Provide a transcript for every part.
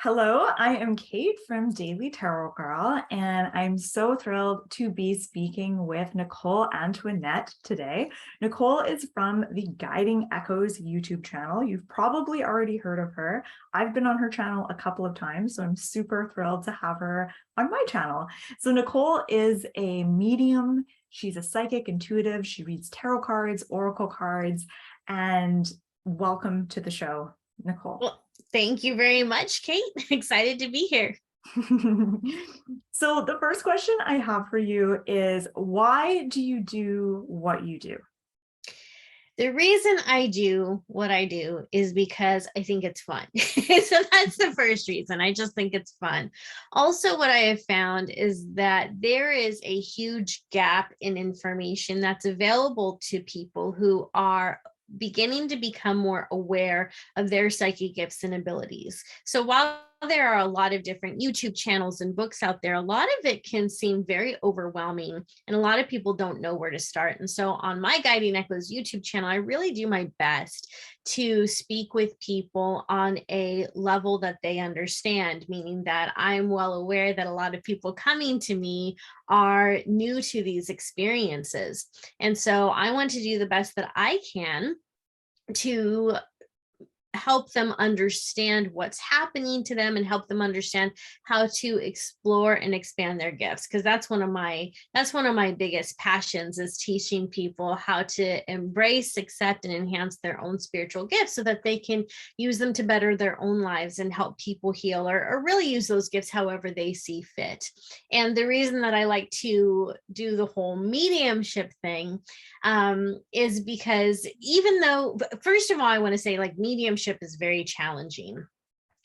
Hello, I am Kate from Daily Tarot Girl, and I'm so thrilled to be speaking with Nicole Antoinette today. Nicole is from the Guiding Echoes YouTube channel. You've probably already heard of her. I've been on her channel a couple of times, so I'm super thrilled to have her on my channel. So Nicole is a medium. She's a psychic intuitive. She reads tarot cards, oracle cards, and welcome to the show, Nicole. Well, thank you very much, Kate. Excited to be here. So the first question I have for you is, why do you do what you do? The reason I do what I do is because I think it's fun. So that's the first reason. I just think it's fun. Also, what I have found is that there is a huge gap in information that's available to people who are beginning to become more aware of their psychic gifts and abilities. So while there are a lot of different YouTube channels and books out there, a lot of it can seem very overwhelming, and a lot of people don't know where to start. And so on my Guiding Echoes YouTube channel, I really do my best to speak with people on a level that they understand, meaning that I'm well aware that a lot of people coming to me are new to these experiences. And so I want to do the best that I can to help them understand what's happening to them and help them understand how to explore and expand their gifts, because that's one of my biggest passions, is teaching people how to embrace, accept, and enhance their own spiritual gifts so that they can use them to better their own lives and help people heal, or really use those gifts however they see fit. And the reason that I like to do the whole mediumship thing is because, even though, first of all, I want to say, like, mediumship is very challenging.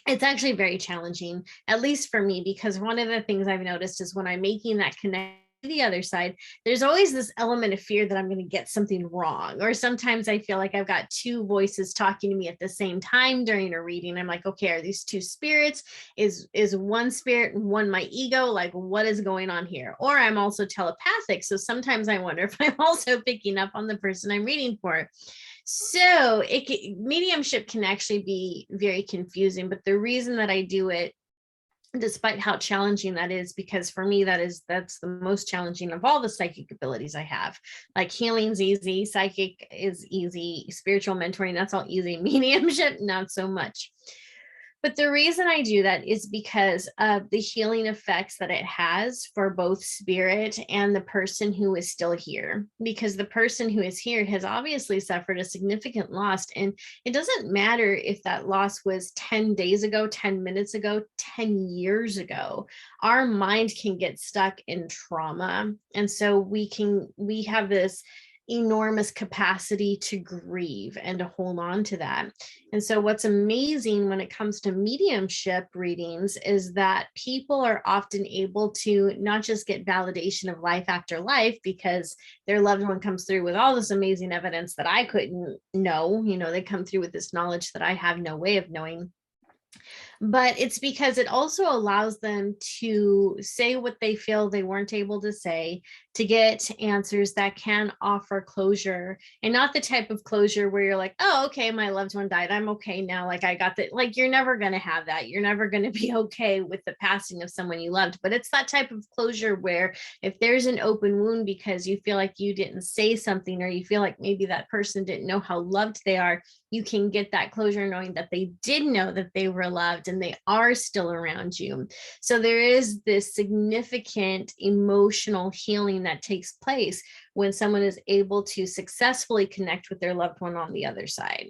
It's actually very challenging, at least for me, because one of the things I've noticed is when I'm making that connection to the other side, there's always this element of fear that I'm going to get something wrong. Or sometimes I feel like I've got two voices talking to me at the same time during a reading. I'm like, okay, are these two spirits? Is one spirit and one my ego? Like, what is going on here? Or I'm also telepathic. So sometimes I wonder if I'm also picking up on the person I'm reading for. So mediumship can actually be very confusing, but the reason that I do it, despite how challenging that is, because for me that's the most challenging of all the psychic abilities I have. Like, healing's easy, psychic is easy, spiritual mentoring, that's all easy. Mediumship, not so much. But the reason I do that is because of the healing effects that it has for both spirit and the person who is still here. Because the person who is here has obviously suffered a significant loss. And it doesn't matter if that loss was 10 days ago, 10 minutes ago, 10 years ago. Our mind can get stuck in trauma. And so we have this enormous capacity to grieve and to hold on to that. And so what's amazing when it comes to mediumship readings is that people are often able to not just get validation of life after life, because their loved one comes through with all this amazing evidence that I couldn't know. They come through with this knowledge that I have no way of knowing. But it's because it also allows them to say what they feel they weren't able to say, to get answers that can offer closure, and not the type of closure where you're like, oh, okay, my loved one died, I'm okay now, like I got that. Like, you're never going to have that. You're never going to be okay with the passing of someone you loved. But it's that type of closure where if there's an open wound because you feel like you didn't say something, or you feel like maybe that person didn't know how loved they are, you can get that closure knowing that they did know that they were loved and they are still around you. So there is this significant emotional healing that takes place when someone is able to successfully connect with their loved one on the other side.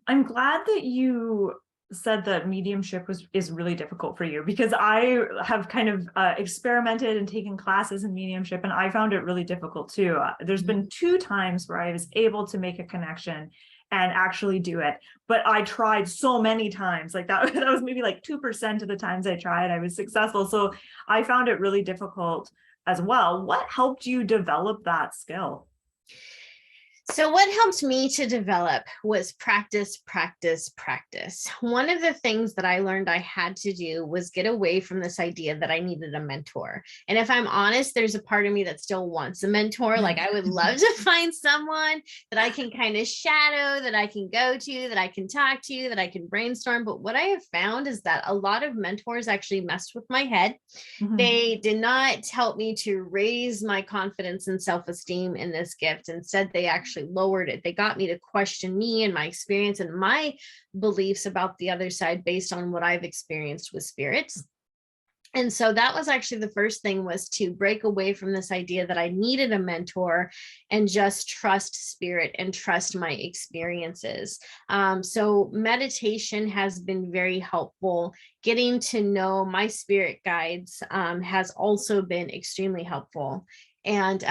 I'm glad that you said that mediumship is really difficult for you, because I have kind of experimented and taken classes in mediumship, and I found it really difficult too. There's been 2 times where I was able to make a connection and actually do it, but I tried so many times, like that was maybe like 2% of the times I tried I was successful. So I found it really difficult as well. What helped you develop that skill? So, what helped me to develop was practice, practice, practice. One of the things that I learned I had to do was get away from this idea that I needed a mentor. And if I'm honest, there's a part of me that still wants a mentor. Like, I would love to find someone that I can kind of shadow, that I can go to, that I can talk to, that I can brainstorm. But what I have found is that a lot of mentors actually messed with my head. Mhm. They did not help me to raise my confidence and self-esteem in this gift. Instead, they actually lowered it. They got me to question me and my experience and my beliefs about the other side based on what I've experienced with spirits. And so that was actually the first thing, was to break away from this idea that I needed a mentor and just trust spirit and trust my experiences. So meditation has been very helpful. Getting to know my spirit guides has also been extremely helpful. And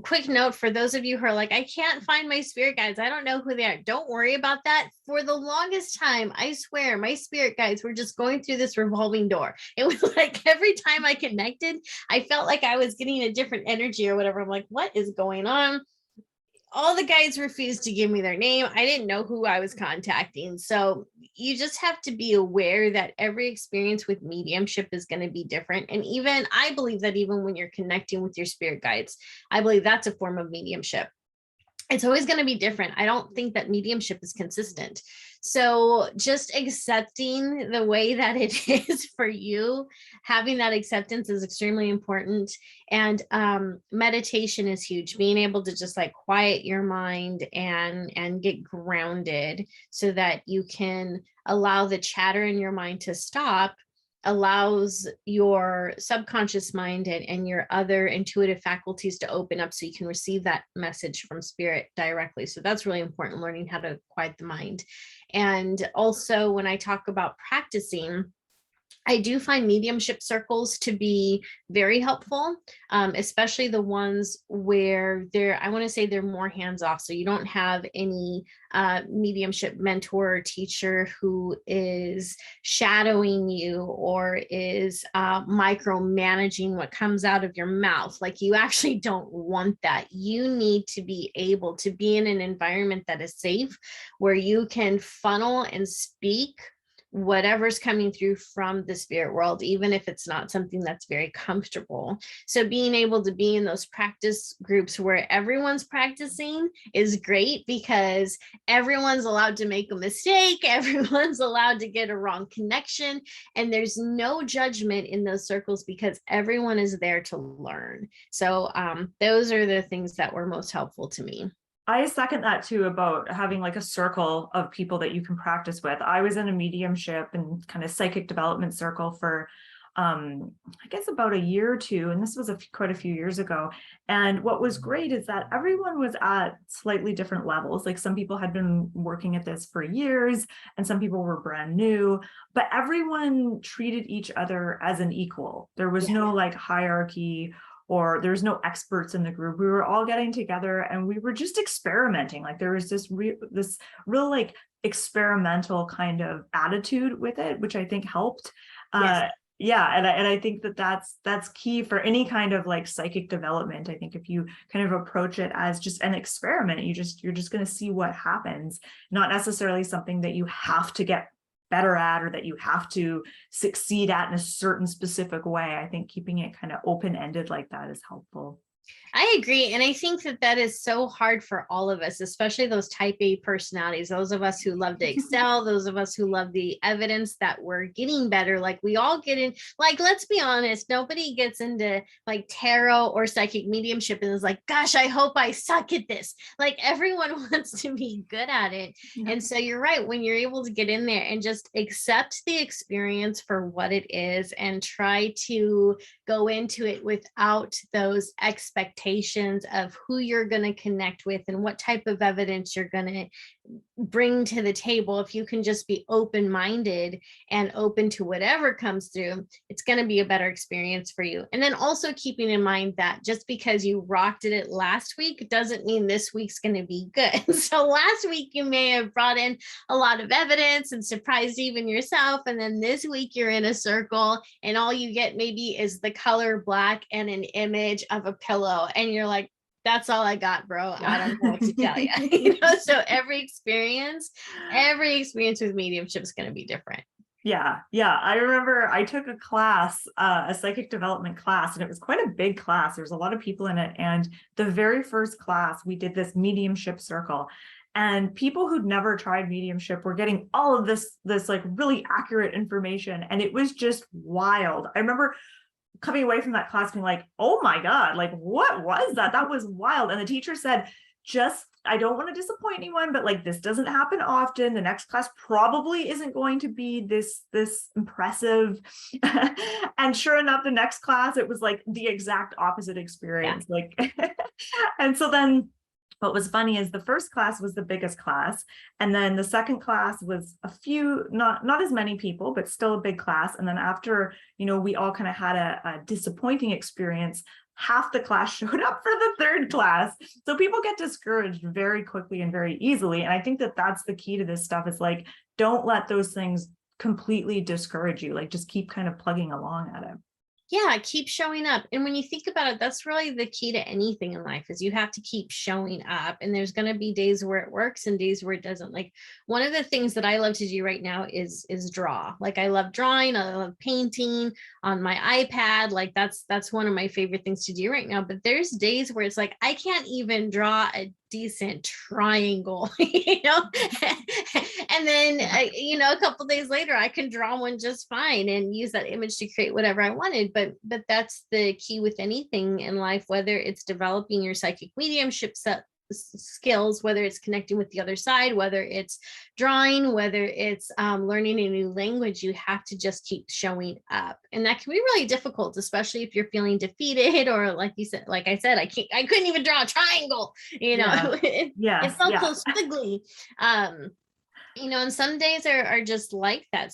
quick note for those of you who are like, I can't find my spirit guides, I don't know who they are. Don't worry about that. For the longest time, I swear, my spirit guides were just going through this revolving door. It was like every time I connected, I felt like I was getting a different energy or whatever. I'm like, what is going on? All the guides refused to give me their name. I didn't know who I was contacting. So you just have to be aware that every experience with mediumship is going to be different. And even I believe that even when you're connecting with your spirit guides, I believe that's a form of mediumship. It's always going to be different. I don't think that mediumship is consistent. So just accepting the way that it is for you, having that acceptance is extremely important. And meditation is huge. Being able to just like quiet your mind and get grounded so that you can allow the chatter in your mind to stop allows your subconscious mind and your other intuitive faculties to open up so you can receive that message from spirit directly. So that's really important, learning how to quiet the mind. And also, when I talk about practicing, I do find mediumship circles to be very helpful, especially the ones where I want to say they're more hands off. So you don't have any mediumship mentor or teacher who is shadowing you or is micromanaging what comes out of your mouth. Like, you actually don't want that. You need to be able to be in an environment that is safe, where you can funnel and speak whatever's coming through from the spirit world, even if it's not something that's very comfortable. So being able to be in those practice groups where everyone's practicing is great, because everyone's allowed to make a mistake, everyone's allowed to get a wrong connection, and there's no judgment in those circles because everyone is there to learn. So those are the things that were most helpful to me. I second that too, about having like a circle of people that you can practice with. I was in a mediumship and kind of psychic development circle for I guess about a year or two, and this was quite a few years ago. And what was great is that everyone was at slightly different levels. Like, some people had been working at this for years and some people were brand new, but everyone treated each other as an equal. There was no like hierarchy, or there's no experts in the group. We were all getting together and we were just experimenting. Like, there was this real like experimental kind of attitude with it, which I think helped. Yes. Yeah, and I think that that's key for any kind of like psychic development. I think if you kind of approach it as just an experiment, you're just going to see what happens, not necessarily something that you have to get better at or that you have to succeed at in a certain specific way. I think keeping it kind of open-ended like that is helpful. I agree. And I think that that is so hard for all of us, especially those type A personalities, those of us who love to excel, those of us who love the evidence that we're getting better. Like, we all get in, like, let's be honest, nobody gets into like tarot or psychic mediumship and is like, gosh, I hope I suck at this. Like, everyone wants to be good at it. Yeah. And so you're right, when you're able to get in there and just accept the experience for what it is and try to go into it without those expectations of who you're going to connect with and what type of evidence you're going to bring to the table. If you can just be open-minded and open to whatever comes through, it's going to be a better experience for you. And then also keeping in mind that just because you rocked it last week doesn't mean this week's going to be good. So last week you may have brought in a lot of evidence and surprised even yourself, and then this week you're in a circle and all you get maybe is the color black and an image of a pillow, and you're like, that's all I got, bro. Yeah. I don't know what to tell you. You know, so every experience with mediumship is going to be different. Yeah. Yeah. I remember I took a class, a psychic development class, and it was quite a big class. There's a lot of people in it. And the very first class, we did this mediumship circle. And people who'd never tried mediumship were getting all of this like really accurate information. And it was just wild. I remember coming away from that class being like, oh my God, like, what was that? That was wild. And the teacher said, I don't want to disappoint anyone, but like, this doesn't happen often. The next class probably isn't going to be this impressive. And sure enough, the next class, it was like the exact opposite experience. Yeah. Like, and so then what was funny is the first class was the biggest class. And then the second class was a few, not as many people, but still a big class. And then after, we all kind of had a disappointing experience, half the class showed up for the third class. So people get discouraged very quickly and very easily. And I think that that's the key to this stuff, is like, don't let those things completely discourage you. Like, just keep kind of plugging along at it. Yeah, keep showing up. And when you think about it, that's really the key to anything in life, is you have to keep showing up. And there's going to be days where it works and days where it doesn't. Like, one of the things that I love to do right now is draw. Like, I love drawing, I love painting on my iPad. Like, that's one of my favorite things to do right now. But there's days where it's like, I can't even draw a decent triangle, and then a couple days later I can draw one just fine and use that image to create whatever I wanted. But that's the key with anything in life, whether it's developing your psychic mediumship skills, whether it's connecting with the other side, whether it's drawing, whether it's learning a new language. You have to just keep showing up, and that can be really difficult, especially if you're feeling defeated, or like I said, I couldn't even draw a triangle. It felt so squiggly. And some days are just like that.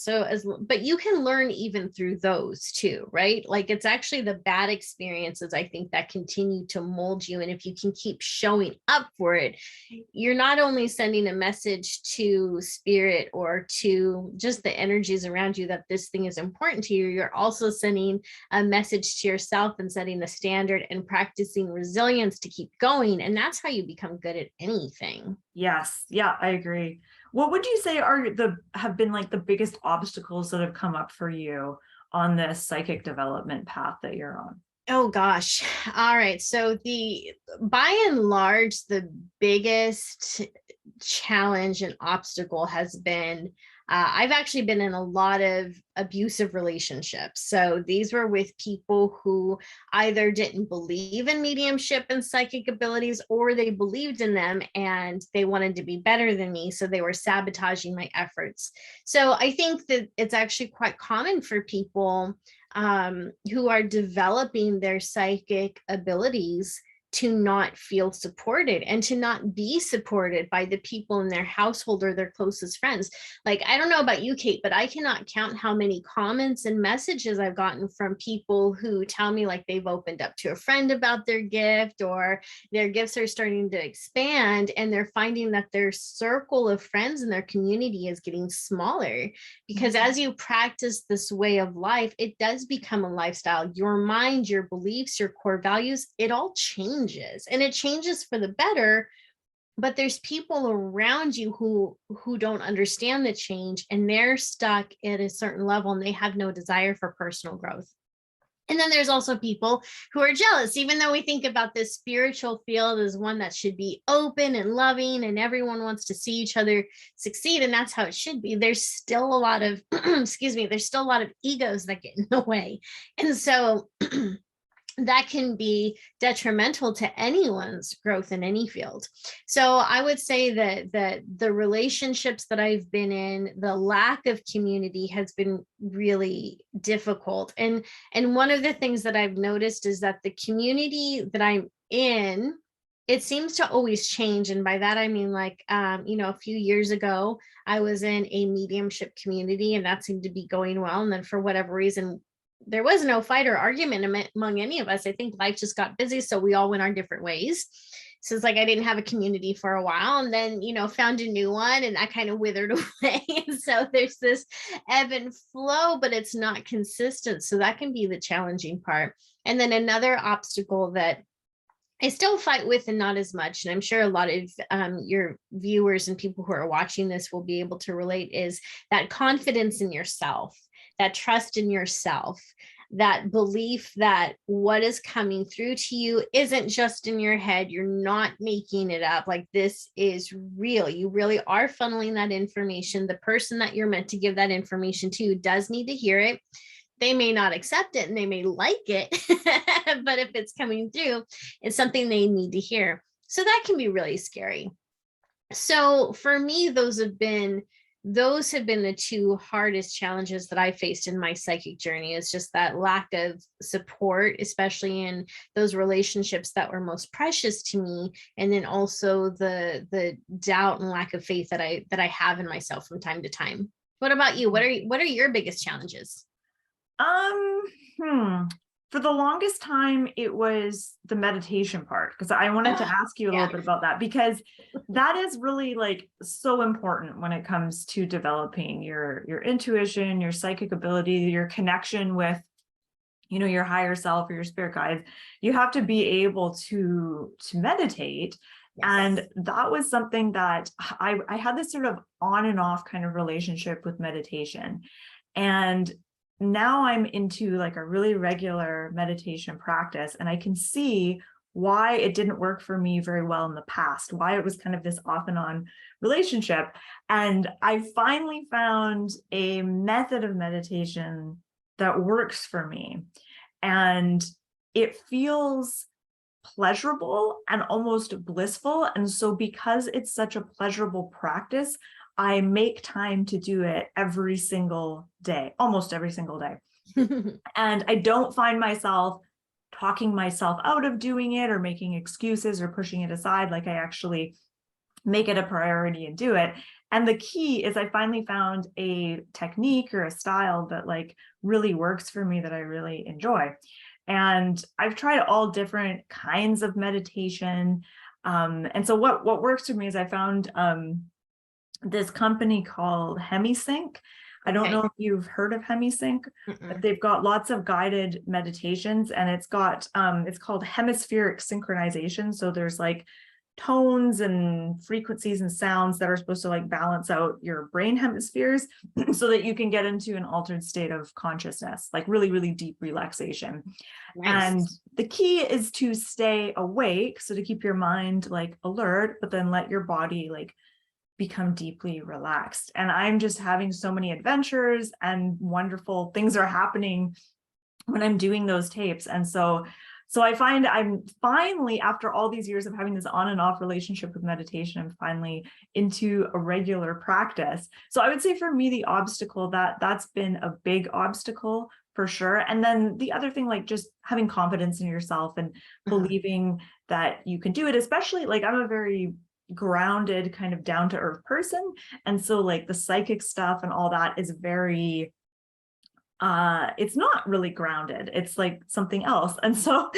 But you can learn even through those too, right? Like, it's actually the bad experiences, I think, that continue to mold you. And if you can keep showing up for it, you're not only sending a message to spirit or to just the energies around you that this thing is important to you, you're also sending a message to yourself and setting the standard and practicing resilience to keep going. And that's how you become good at anything. Yes. Yeah, I agree. What would you say have been like the biggest obstacles that have come up for you on this psychic development path that you're on? Oh gosh. All right. So by and large, the biggest challenge and obstacle has been, I've actually been in a lot of abusive relationships. So these were with people who either didn't believe in mediumship and psychic abilities, or they believed in them and they wanted to be better than me. So they were sabotaging my efforts. So I think that it's actually quite common for people who are developing their psychic abilities to not feel supported and to not be supported by the people in their household or their closest friends. Like, I don't know about you, Kate, but I cannot count how many comments and messages I've gotten from people who tell me like they've opened up to a friend about their gift, or their gifts are starting to expand, and they're finding that their circle of friends in their community is getting smaller. Because as you practice this way of life, it does become a lifestyle. Your mind, your beliefs, your core values, it all changes. And it changes for the better, but there's people around you who don't understand the change, and they're stuck at a certain level and they have no desire for personal growth. And then there's also people who are jealous, even though we think about this spiritual field as one that should be open and loving and everyone wants to see each other succeed, and that's how it should be. There's still a lot of there's still a lot of egos that get in the way. And so that can be detrimental to anyone's growth in any field. So I would say that the relationships that I've been in, the lack of community has been really difficult. And one of the things that I've noticed is that the community that I'm in, it seems to always change. And by that, I mean, like, a few years ago, I was in a mediumship community and that seemed to be going well. And then for whatever reason, there was no fight or argument among any of us. I think life just got busy, so we all went our different ways. So it's like I didn't have a community for a while, and then, found a new one, and that kind of withered away. And so there's this ebb and flow, but it's not consistent. So that can be the challenging part. And then another obstacle that I still fight with, and not as much. And I'm sure a lot of your viewers and people who are watching this will be able to relate, is that confidence in yourself, that trust in yourself, that belief that what is coming through to you isn't just in your head. You're not making it up. Like, this is real. You really are funneling that information. The person that you're meant to give that information to does need to hear it. They may not accept it and they may like it, but if it's coming through, it's something they need to hear. So that can be really scary. So for me, those have been the two hardest challenges that I faced in my psychic journey, is just that lack of support, especially in those relationships that were most precious to me. And then also the doubt and lack of faith that I have in myself from time to time. What about you? What are your biggest challenges? For the longest time, it was the meditation part, because I wanted to ask you a little bit about that, because that is really like so important when it comes to developing your intuition, your psychic ability, your connection with, your higher self or your spirit guides. You have to be able to meditate. Yes. And that was something that I had this sort of on and off kind of relationship with meditation. And now I'm into like a really regular meditation practice, and I can see why it didn't work for me very well in the past, why it was kind of this off and on relationship. And I finally found a method of meditation that works for me. And it feels pleasurable and almost blissful. And so because it's such a pleasurable practice, I make time to do it every single day, almost every single day. And I don't find myself talking myself out of doing it or making excuses or pushing it aside. Like, I actually make it a priority and do it. And the key is I finally found a technique or a style that like really works for me, that I really enjoy. And I've tried all different kinds of meditation. And so what works for me is I found this company called HemiSync. I don't know if you've heard of HemiSync, but they've got lots of guided meditations, and it's called hemispheric synchronization. So there's like tones and frequencies and sounds that are supposed to like balance out your brain hemispheres so that you can get into an altered state of consciousness, like really, really deep relaxation. Nice. And the key is to stay awake, so to keep your mind like alert, but then let your body like become deeply relaxed. And I'm just having so many adventures, and wonderful things are happening when I'm doing those tapes. And so I find I'm finally, after all these years of having this on and off relationship with meditation, I'm finally into a regular practice. So I would say for me, the obstacle, that's been a big obstacle for sure. And then the other thing, like just having confidence in yourself and believing that you can do it, especially like I'm a very grounded, kind of down to earth person. And so like the psychic stuff and all that is very, it's not really grounded. It's like something else. And so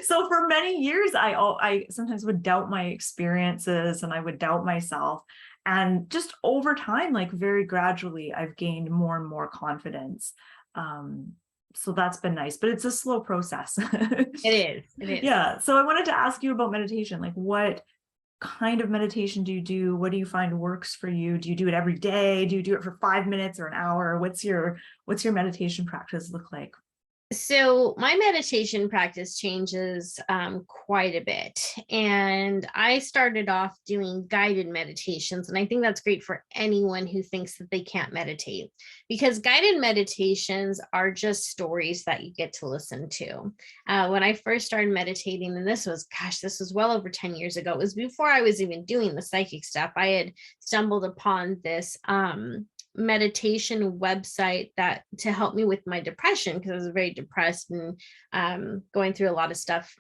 for many years, I sometimes would doubt my experiences, and I would doubt myself. And just over time, like very gradually, I've gained more and more confidence. So that's been nice, but it's a slow process. It is. Yeah. So I wanted to ask you about meditation. Like, what kind of meditation do you do? What do you find works for you? Do you do it every day? Do you do it for 5 minutes or an hour? What's your meditation practice look like? So my meditation practice changes quite a bit. And I started off doing guided meditations. And I think that's great for anyone who thinks that they can't meditate, because guided meditations are just stories that you get to listen to. When I first started meditating, and this was well over 10 years ago, it was before I was even doing the psychic stuff. I had stumbled upon this meditation website that to help me with my depression, because I was very depressed and going through a lot of stuff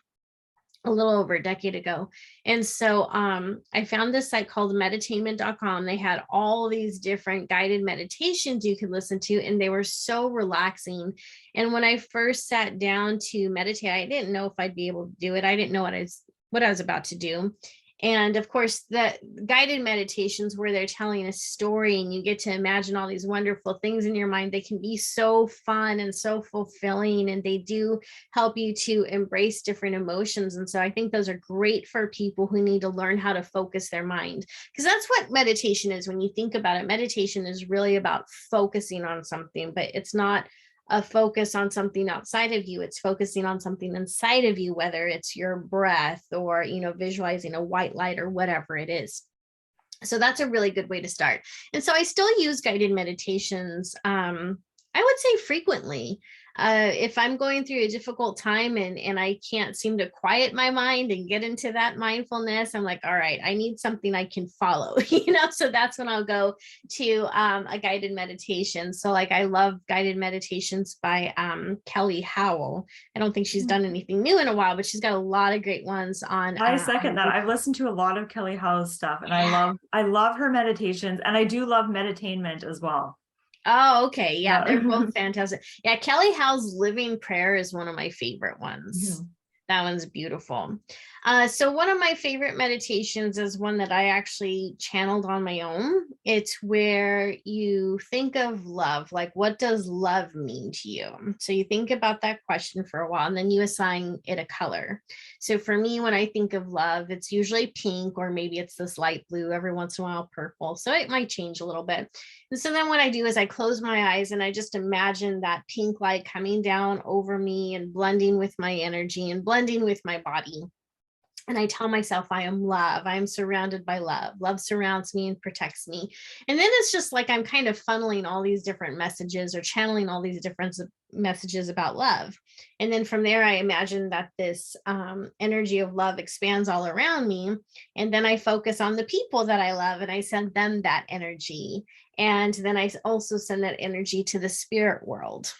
a little over a decade ago. And so I found this site called meditainment.com. They had all these different guided meditations you could listen to, and they were so relaxing. And when I first sat down to meditate, I didn't know if I'd be able to do it. I didn't know what I was about to do. And of course, the guided meditations where they're telling a story and you get to imagine all these wonderful things in your mind, they can be so fun and so fulfilling. And they do help you to embrace different emotions. And so I think those are great for people who need to learn how to focus their mind. Because that's what meditation is. When you think about it, meditation is really about focusing on something, but it's not a focus on something outside of you. It's focusing on something inside of you, whether it's your breath or, visualizing a white light or whatever it is. So that's a really good way to start. And so I still use guided meditations, I would say frequently. If I'm going through a difficult time and I can't seem to quiet my mind and get into that mindfulness, I'm like, all right, I need something I can follow, so that's when I'll go to a guided meditation. So like, I love guided meditations by Kelly Howell. I don't think she's done anything new in a while, but she's got a lot of great ones on. I second that. I've listened to a lot of Kelly Howe's stuff, and Yeah. I love her meditations, and I do love meditainment as well. Oh, okay. Yeah, they're Yeah. both fantastic. Yeah, Kelly Howe's Living Prayer is one of my favorite ones. Mhm. That one's beautiful. So one of my favorite meditations is one that I actually channeled on my own. It's where you think of love, like what does love mean to you? So you think about that question for a while and then you assign it a color. So for me, when I think of love, it's usually pink or maybe it's this light blue, every once in a while purple. So it might change a little bit. And so then what I do is I close my eyes and I just imagine that pink light coming down over me and blending with my energy and blending with my body. And I tell myself I am love. I am surrounded by love. Love surrounds me and protects me. And then it's just like I'm kind of funneling all these different messages or channeling all these different messages about love. And then from there, I imagine that this energy of love expands all around me. And then I focus on the people that I love and I send them that energy. And then I also send that energy to the spirit world.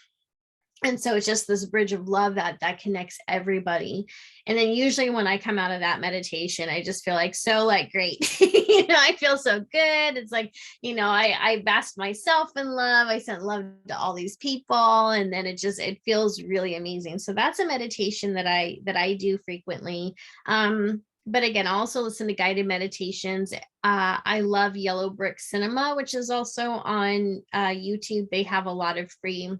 And so it's just this bridge of love that connects everybody. And then usually when I come out of that meditation, I just feel like so like great. I feel so good. It's like, I basked myself in love. I sent love to all these people. And then it feels really amazing. So that's a meditation that I do frequently. But again, I also listen to guided meditations. I love Yellow Brick Cinema, which is also on YouTube. They have a lot of free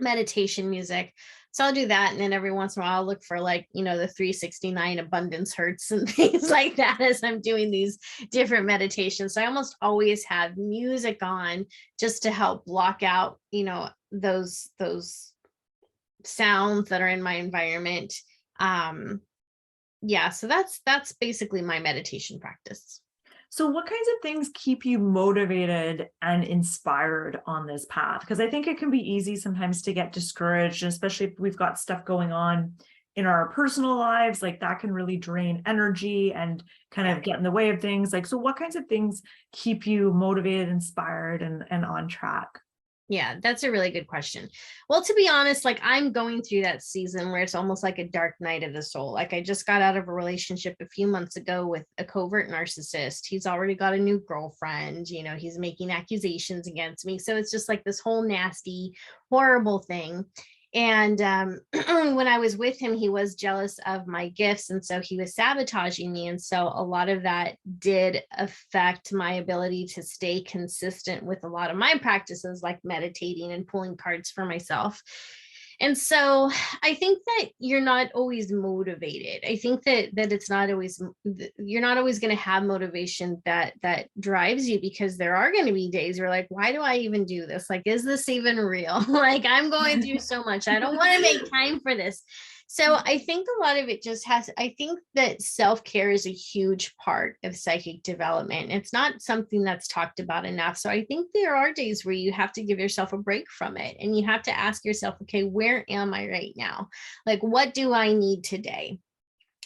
meditation music. So I'll do that. And then every once in a while, I'll look for like, the 369 abundance hertz and things like that as I'm doing these different meditations. So I almost always have music on just to help block out, those sounds that are in my environment. Yeah, so that's basically my meditation practice. So what kinds of things keep you motivated and inspired on this path? Because I think it can be easy sometimes to get discouraged, especially if we've got stuff going on in our personal lives, like that can really drain energy and kind of get in the way of things. Like, so what kinds of things keep you motivated, inspired, and on track? Yeah, that's a really good question. Well, to be honest, like I'm going through that season where it's almost like a dark night of the soul. Like I just got out of a relationship a few months ago with a covert narcissist. He's already got a new girlfriend, he's making accusations against me. So it's just like this whole nasty, horrible thing. And when I was with him, he was jealous of my gifts. And so he was sabotaging me. And so a lot of that did affect my ability to stay consistent with a lot of my practices, like meditating and pulling cards for myself. And so I think that you're not always motivated. I think that it's not always, you're not always going to have motivation that drives you, because there are going to be days where like, why do I even do this? Like, is this even real? Like I'm going through so much. I don't want to make time for this. So I think a lot of it I think that self-care is a huge part of psychic development. It's not something that's talked about enough. So I think there are days where you have to give yourself a break from it and you have to ask yourself, okay, where am I right now? Like, what do I need today?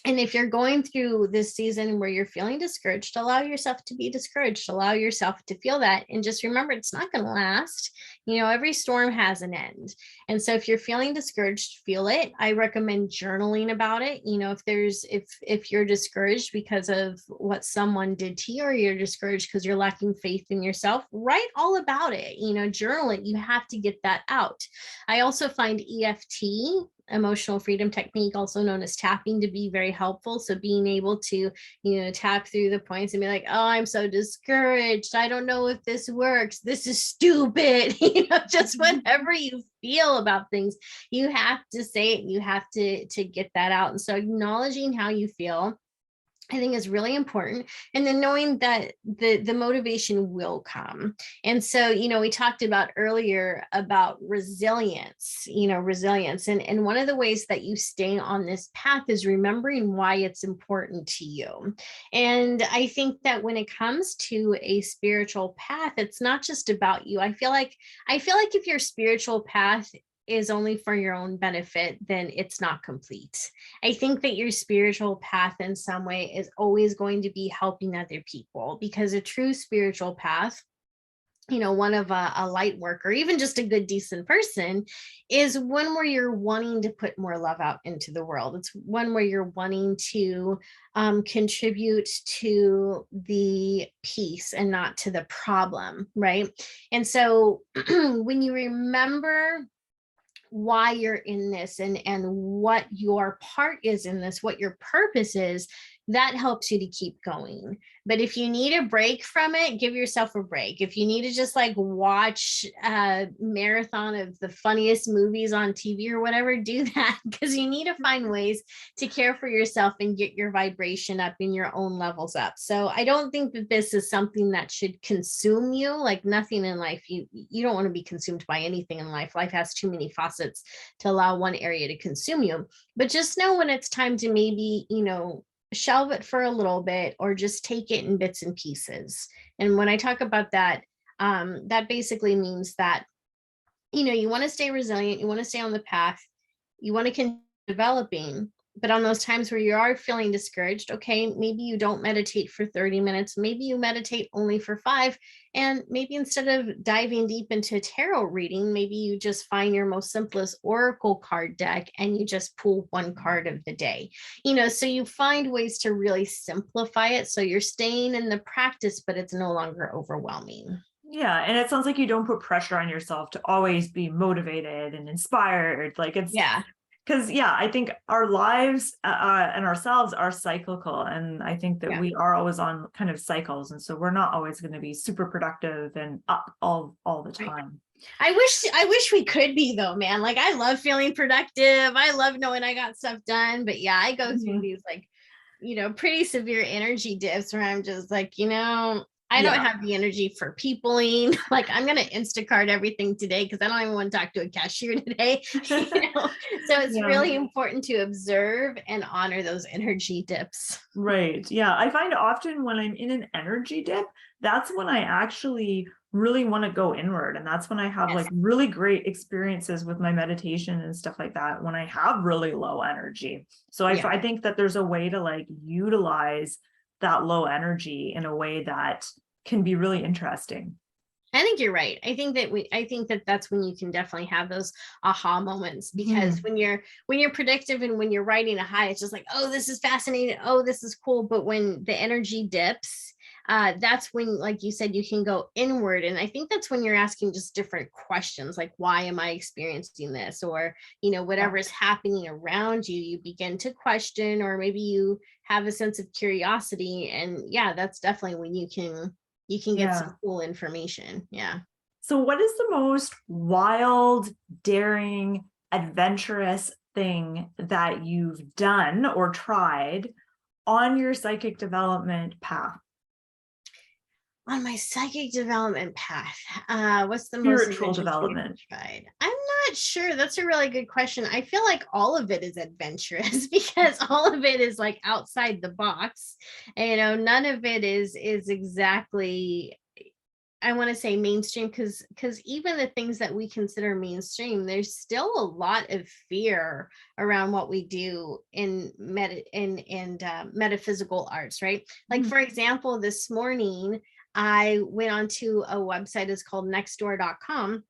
And if you're going through this season where you're feeling discouraged, allow yourself to be discouraged, allow yourself to feel that. And just remember, it's not going to last. Every storm has an end. And so if you're feeling discouraged, feel it. I recommend journaling about it. If you're discouraged because of what someone did to you, or you're discouraged because you're lacking faith in yourself, write all about it, journal it. You have to get that out. I also find EFT emotional freedom technique, also known as tapping, to be very helpful. So being able to, tap through the points and be like, oh, I'm so discouraged, I don't know if this works, this is stupid, just whatever you feel about things, you have to say it, you have to get that out. And so acknowledging how you feel, I think, is really important. And then knowing that the motivation will come. And so, we talked about earlier about resilience, resilience. And one of the ways that you stay on this path is remembering why it's important to you. And I think that when it comes to a spiritual path, it's not just about you. I feel like if your spiritual path is only for your own benefit, then it's not complete. I think that your spiritual path in some way is always going to be helping other people, because a true spiritual path, one of a light worker, even just a good, decent person, is one where you're wanting to put more love out into the world. It's one where you're wanting to contribute to the peace and not to the problem, right? And so when you remember why you're in this and what your part is in this, what your purpose is, that helps you to keep going. But if you need a break from it, give yourself a break. If you need to just like watch a marathon of the funniest movies on TV or whatever, do that, because you need to find ways to care for yourself and get your vibration up and your own levels up. So I don't think that this is something that should consume you. Like nothing in life, you don't want to be consumed by anything in life. Life has too many facets to allow one area to consume you. But just know when it's time to maybe, shelve it for a little bit, or just take it in bits and pieces. And when I talk about that, that basically means that, you want to stay resilient, you want to stay on the path, you want to continue developing. But on those times where you are feeling discouraged, okay, maybe you don't meditate for 30 minutes, maybe you meditate only for 5. And maybe instead of diving deep into tarot reading, maybe you just find your most simplest oracle card deck and you just pull one card of the day. So you find ways to really simplify it, so you're staying in the practice, but it's no longer overwhelming. Yeah. And it sounds like you don't put pressure on yourself to always be motivated and inspired. Like it's, Yeah. because I think our lives and ourselves are cyclical, and I think that we are always on kind of cycles, and so we're not always going to be super productive and up all the time. I wish we could be, though, man. Like I love feeling productive, I love knowing I got stuff done, but I go through these like pretty severe energy dips where I'm just like, I don't have the energy for peopling. Like I'm going to Instacart everything today because I don't even want to talk to a cashier today. So it's really important to observe and honor those energy dips. Right. Yeah. I find often when I'm in an energy dip, that's when I actually really want to go inward. And that's when I have like really great experiences with my meditation and stuff like that, when I have really low energy. So I think that there's a way to like utilize that low energy in a way that can be really interesting. I think you're right. I think that that's when you can definitely have those aha moments, because when you're predictive and when you're riding a high, it's just like, oh, this is fascinating, oh, this is cool. But when the energy dips, that's when, like you said, you can go inward. And I think that's when you're asking just different questions, like, why am I experiencing this? Or, whatever is happening around you, you begin to question, or maybe you have a sense of curiosity. And that's definitely when you can get some cool information. Yeah. So what is the most wild, daring, adventurous thing that you've done or tried on your psychic development path? On my psychic development path, what's the Spiritual most development? tried? I'm not sure. That's a really good question. I feel like all of it is adventurous because all of it is like outside the box. None of it is exactly, I want to say, mainstream, because even the things that we consider mainstream, there's still a lot of fear around what we do in metaphysical arts, right? Like for example, this morning I went onto a website. It's called nextdoor.com.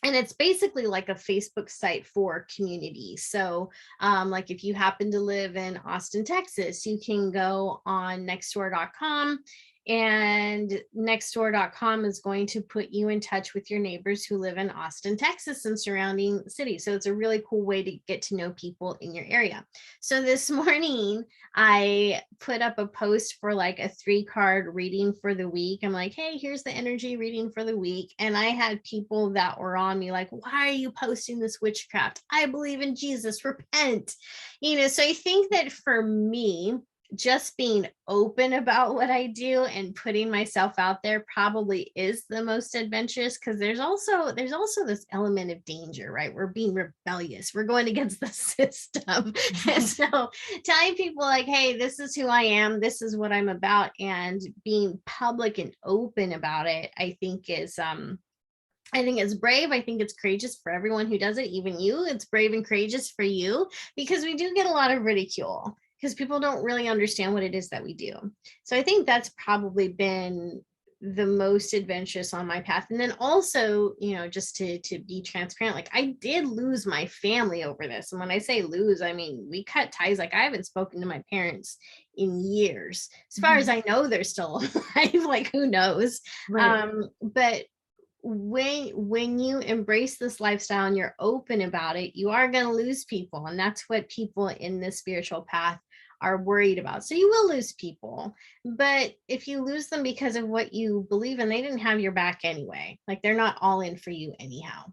And it's basically like a Facebook site for community. So like if you happen to live in Austin, Texas, you can go on nextdoor.com And nextdoor.com is going to put you in touch with your neighbors who live in Austin, Texas and surrounding cities. So it's a really cool way to get to know people in your area. So this morning I put up a post for like a 3-card reading for the week. I'm like, hey, here's the energy reading for the week. And I had people that were on me like, why are you posting this witchcraft? I believe in Jesus, repent. So I think that for me, just being open about what I do and putting myself out there probably is the most adventurous, because there's also this element of danger, right? We're being rebellious. We're going against the system. And so telling people like, hey, this is who I am, this is what I'm about, and being public and open about it, I think it's brave. I think it's courageous for everyone who does it, even you. It's brave and courageous for you, because we do get a lot of ridicule because people don't really understand what it is that we do. So I think that's probably been the most adventurous on my path. And then also, just to be transparent, like I did lose my family over this. And when I say lose, I mean, we cut ties. Like I haven't spoken to my parents in years. As far as I know, they're still alive. Like who knows? Right. But when you embrace this lifestyle and you're open about it, you are going to lose people. And that's what people in this spiritual path are worried about. So you will lose people, but if you lose them because of what you believe in, they didn't have your back anyway. Like they're not all in for you anyhow.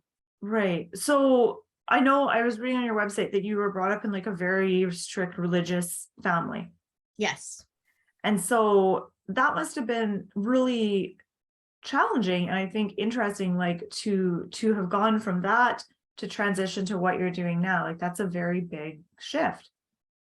Right. So I know I was reading on your website that you were brought up in like a very strict religious family. Yes. And so that must have been really challenging and I think interesting, like to have gone from that to transition to what you're doing now. Like that's a very big shift.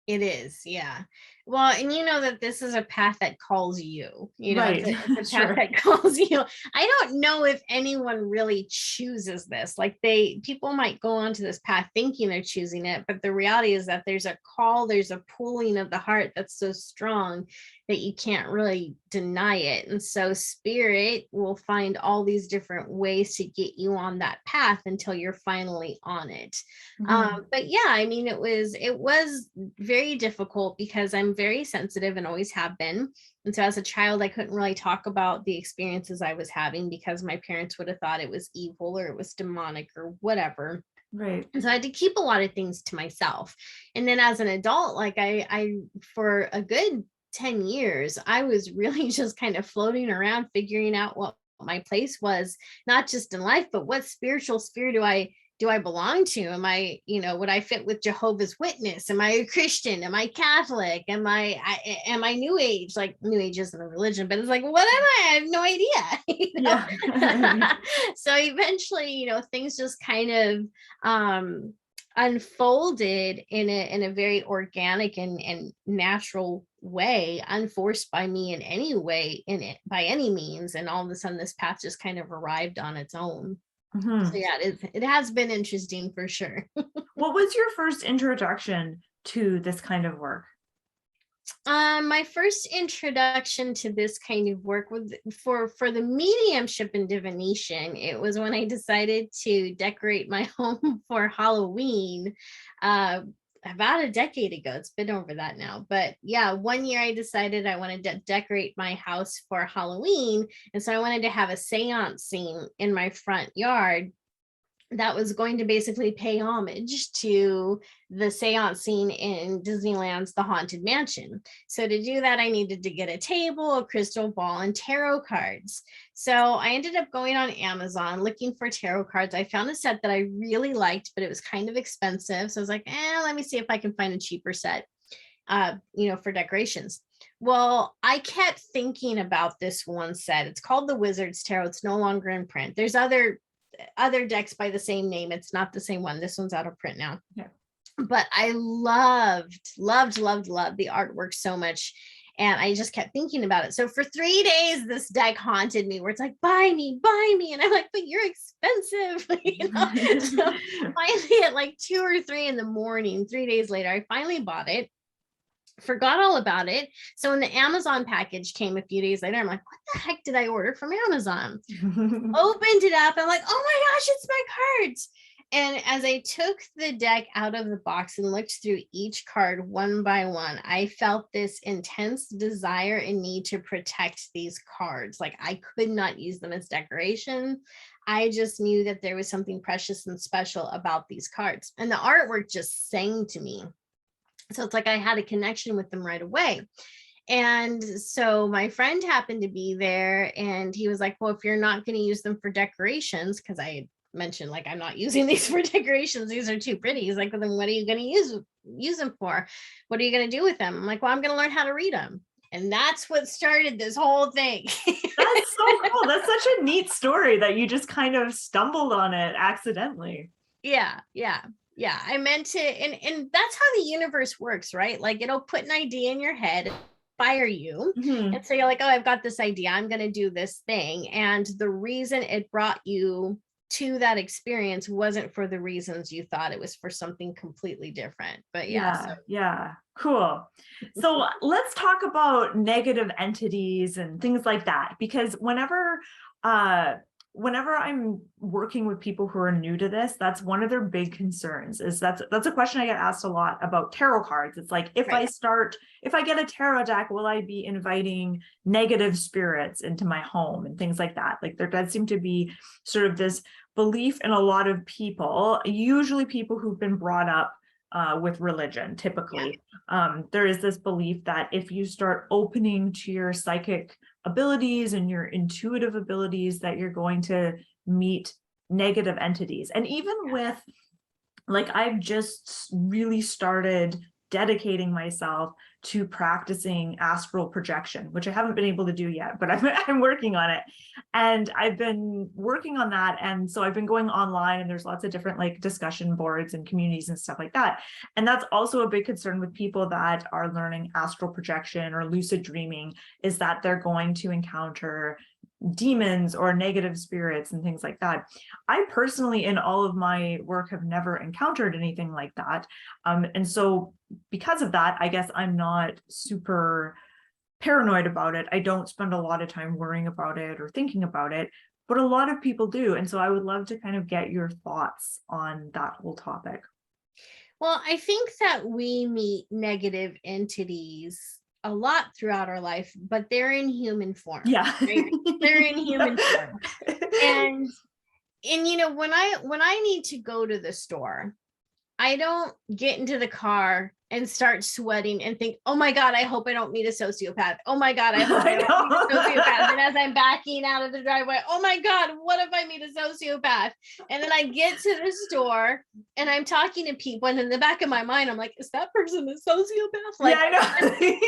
It is, yeah. Well, and that this is a path that calls you, Right. it's a path Sure. that calls you. I don't know if anyone really chooses this. Like people might go onto this path thinking they're choosing it, but the reality is that there's a call, there's a pulling of the heart that's so strong that you can't really deny it. And so spirit will find all these different ways to get you on that path until you're finally on it. But yeah, I mean, it was very difficult because I'm very sensitive and always have been. And so as a child, I couldn't really talk about the experiences I was having because my parents would have thought it was evil or it was demonic or whatever. Right. And so I had to keep a lot of things to myself. And then as an adult, like I for a good 10 years, I was really just kind of floating around, figuring out what my place was, not just in life, but what spiritual sphere do I belong to? Am I, would I fit with Jehovah's Witness? Am I a Christian? Am I Catholic? Am I New Age? Like New Age isn't a religion, but it's like, what am I? I have no idea. Yeah. So eventually, things just kind of unfolded in a very organic and natural way, unforced by me in any way, in it by any means. And all of a sudden this path just kind of arrived on its own. So yeah, it has been interesting for sure. What was your first introduction to this kind of work? My first introduction to this kind of work was for the mediumship and divination. It was when I decided to decorate my home for Halloween, about a decade ago. It's been over that now, but yeah, one year I decided I wanted to decorate my house for Halloween, and so I wanted to have a seance scene in my front yard that was going to basically pay homage to the seance scene in Disneyland's The Haunted Mansion. So to do that, I needed to get a table, a crystal ball, and tarot cards. So I ended up going on Amazon looking for tarot cards. I found a set that I really liked, but it was kind of expensive. So I was like, let me see if I can find a cheaper set, for decorations. Well, I kept thinking about this one set. It's called the Wizard's Tarot. It's no longer in print. There's other decks by the same name. It's not the same one. This one's out of print now. Yeah. But I loved the artwork so much. And I just kept thinking about it. So for 3 days, this deck haunted me where it's like, buy me. And I'm like, but you're expensive. So finally at like 2 or 3 in the morning, 3 days later, I finally bought it. Forgot all about it. So when the Amazon package came a few days later, I'm like, what the heck did I order from Amazon? Opened it up. I'm like, oh my gosh, it's my cards. And as I took the deck out of the box and looked through each card one by one, I felt this intense desire in me to protect these cards. Like I could not use them as decoration. I just knew that there was something precious and special about these cards. And the artwork just sang to me. So it's like I had a connection with them right away. And so my friend happened to be there and he was like, well, if you're not going to use them for decorations, because I had mentioned like I'm not using these for decorations, these are too pretty. He's like, well, then what are you going to use them for? What are you going to do with them? I'm like, well, I'm going to learn how to read them. And that's what started this whole thing. That's so cool. That's such a neat story that you just kind of stumbled on it accidentally. Yeah. I meant to, and that's how the universe works, right? Like it'll put an idea in your head, fire you. Mhm. And so you're like, oh, I've got this idea. I'm going to do this thing. And the reason it brought you to that experience wasn't for the reasons you thought. It was for something completely different. But yeah. So Yeah, cool. So let's talk about negative entities and things like that, because whenever I'm working with people who are new to this, that's one of their big concerns. That's a question I get asked a lot about tarot cards. It's like, if right. if I get a tarot deck, will I be inviting negative spirits into my home and things like that? Like there does seem to be sort of this belief in a lot of people, usually people who've been brought up with religion, typically. There is this belief that if you start opening to your psychic abilities and your intuitive abilities, that you're going to meet negative entities. And even with, like, I've just really started dedicating myself to practicing astral projection, which I haven't been able to do yet, but I'm working on it. And I've been working on that. And so I've been going online and there's lots of different like discussion boards and communities and stuff like that. And that's also a big concern with people that are learning astral projection or lucid dreaming, is that they're going to encounter demons or negative spirits and things like that. I personally, in all of my work, have never encountered anything like that. And so because of that, I guess I'm not super paranoid about it. I don't spend a lot of time worrying about it or thinking about it, but a lot of people do. And so I would love to kind of get your thoughts on that whole topic. Well, I think that we meet negative entities a lot throughout our life, but they're in human form. Yeah. Right? They're in human form. And when I need to go to the store, I don't get into the car and start sweating and think, oh my God, I hope I don't meet a sociopath. Oh my God, I hope I don't meet a sociopath. And as I'm backing out of the driveway, oh my God, what if I meet a sociopath? And then I get to the store and I'm talking to people, and in the back of my mind, I'm like, is that person a sociopath? Like, yeah, I know.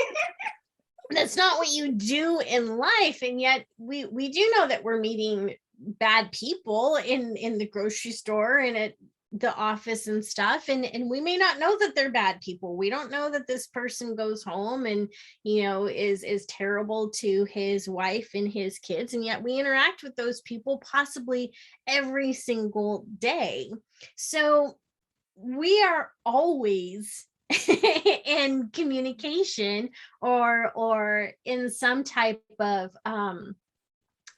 that's not what you do in life. And yet we do know that we're meeting bad people in the grocery store and at the office and stuff, and we may not know that they're bad people. We don't know that this person goes home and is terrible to his wife and his kids, and yet we interact with those people possibly every single day. So we are always in communication or in some type of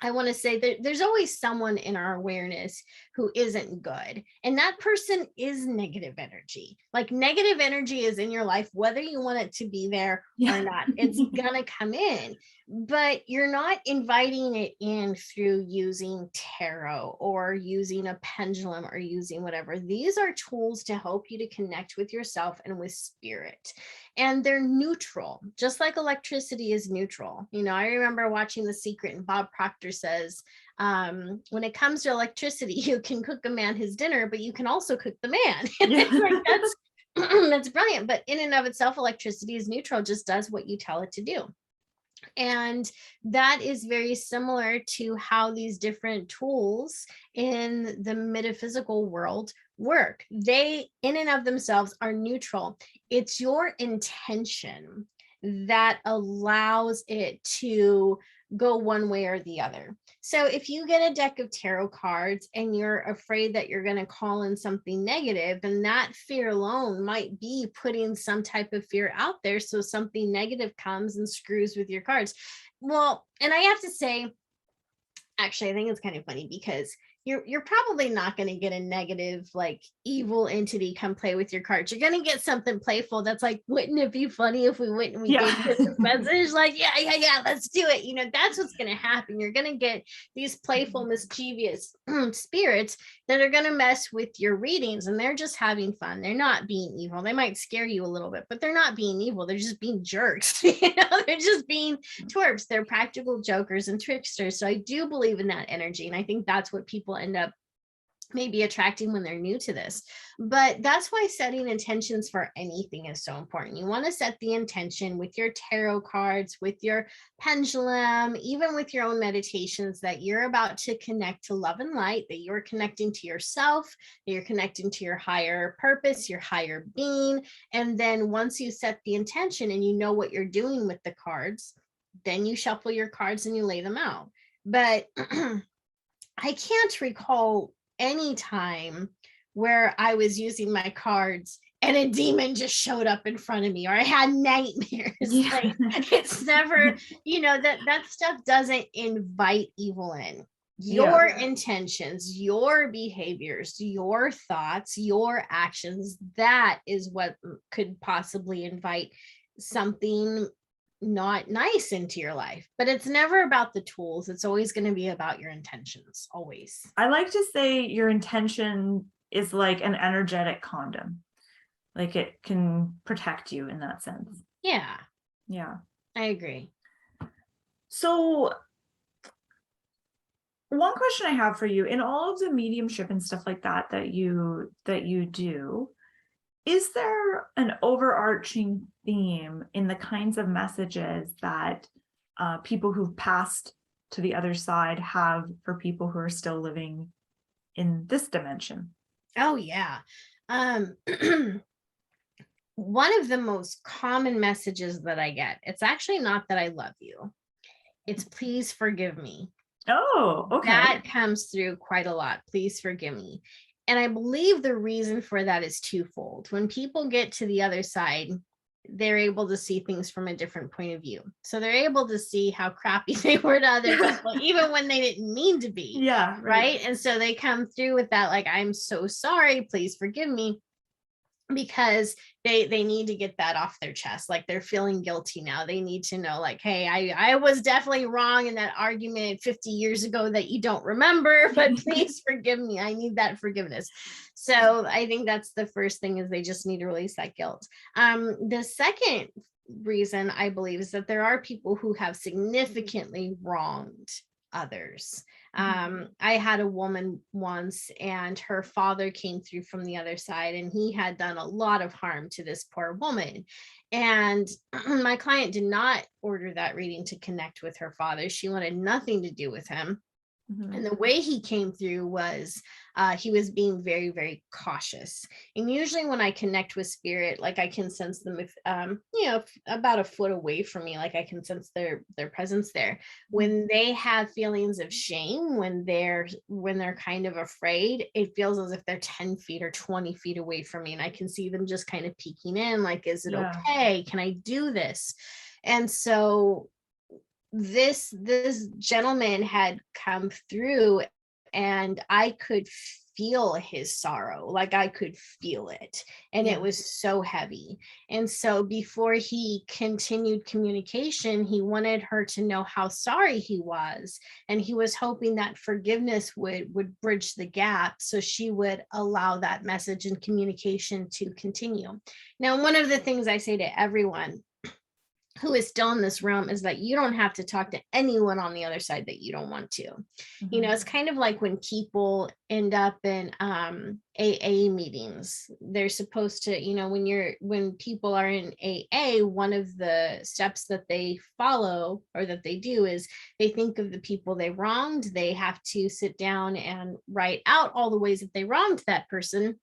I want to say that there's always someone in our awareness who isn't good. And that person is negative energy. Like negative energy is in your life, whether you want it to be there or not. It's going to come in, but you're not inviting it in through using tarot or using a pendulum or using whatever. These are tools to help you to connect with yourself and with spirit. And they're neutral, just like electricity is neutral. I remember watching The Secret, and Bob Proctor says, when it comes to electricity, you can cook a man his dinner, but you can also cook the man. And it's like, that's brilliant. But in and of itself, electricity is neutral, just does what you tell it to do. And that is very similar to how these different tools in the metaphysical world work. They, in and of themselves, are neutral. It's your intention that allows it to go one way or the other. So if you get a deck of tarot cards and you're afraid that you're going to call in something negative, then that fear alone might be putting some type of fear out there. So something negative comes and screws with your cards. Well, and I have to say, Actually, I think it's kind of funny because you're probably not going to get a negative, like, evil entity come play with your cards. You're going to get something playful that's like, wouldn't it be funny if we went and we Yeah. gave this a message? Like, yeah, let's do it. That's what's going to happen. You're going to get these playful, mischievous spirits that are going to mess with your readings, and they're just having fun. They're not being evil. They might scare you a little bit, but they're not being evil. They're just being jerks. They're just being twerps. They're practical jokers and tricksters. So I do believe in that energy, and I think that's what people end up maybe attracting when they're new to this. But that's why setting intentions for anything is so important. You want to set the intention with your tarot cards, with your pendulum, even with your own meditations, that you're about to connect to love and light, that you're connecting to yourself, that you're connecting to your higher purpose, your higher being. And then once you set the intention and you know what you're doing with the cards, then you shuffle your cards and you lay them out. But I can't recall any time where I was using my cards and a demon just showed up in front of me, or I had nightmares. Yeah. Like, it's never, that stuff doesn't invite evil in. Your intentions, your behaviors, your thoughts, your actions, that is what could possibly invite something not nice into your life. But it's never about the tools. It's always going to be about your intentions, always. I like to say your intention is like an energetic condom. Like, it can protect you in that sense. Yeah, Yeah. I agree. So one question I have for you, in all of the mediumship and stuff like that that you do, is there an overarching theme in the kinds of messages that people who've passed to the other side have for people who are still living in this dimension? Oh, yeah. One of the most common messages that I get, it's actually not that I love you. It's please forgive me. Oh, okay. That comes through quite a lot. Please forgive me. And I believe the reason for that is twofold. When people get to the other side, they're able to see things from a different point of view. So they're able to see how crappy they were to other people, even when they didn't mean to be. Yeah. Right. And so they come through with that, like, I'm so sorry, please forgive me, because they need to get that off their chest. Like, they're feeling guilty now. They need to know, like, hey, I was definitely wrong in that argument 50 years ago that you don't remember, but please forgive me. I need that forgiveness. So I think that's the first thing, is they just need to release that guilt. The second reason, I believe, is that there are people who have significantly wronged others. I had a woman once, and her father came through from the other side, and he had done a lot of harm to this poor woman. And my client did not order that reading to connect with her father. She wanted nothing to do with him. And the way he came through was he was being very, very cautious. And usually when I connect with spirit, like, I can sense them if about a foot away from me, like, I can sense their presence there. When they have feelings of shame, when they're kind of afraid, it feels as if they're 10 feet or 20 feet away from me. And I can see them just kind of peeking in, like, is it okay? Can I do this? And so this gentleman had come through, and I could feel his sorrow. Like, I could feel it, and it was so heavy. And so before he continued communication, he wanted her to know how sorry he was, and he was hoping that forgiveness would bridge the gap, so she would allow that message and communication to continue. Now, one of the things I say to everyone who is still in this realm is that you don't have to talk to anyone on the other side that you don't want to. It's kind of like when people end up in AA meetings. They're supposed to, when people are in AA, one of the steps that they follow, or that they do, is they think of the people they wronged. They have to sit down and write out all the ways that they wronged that person.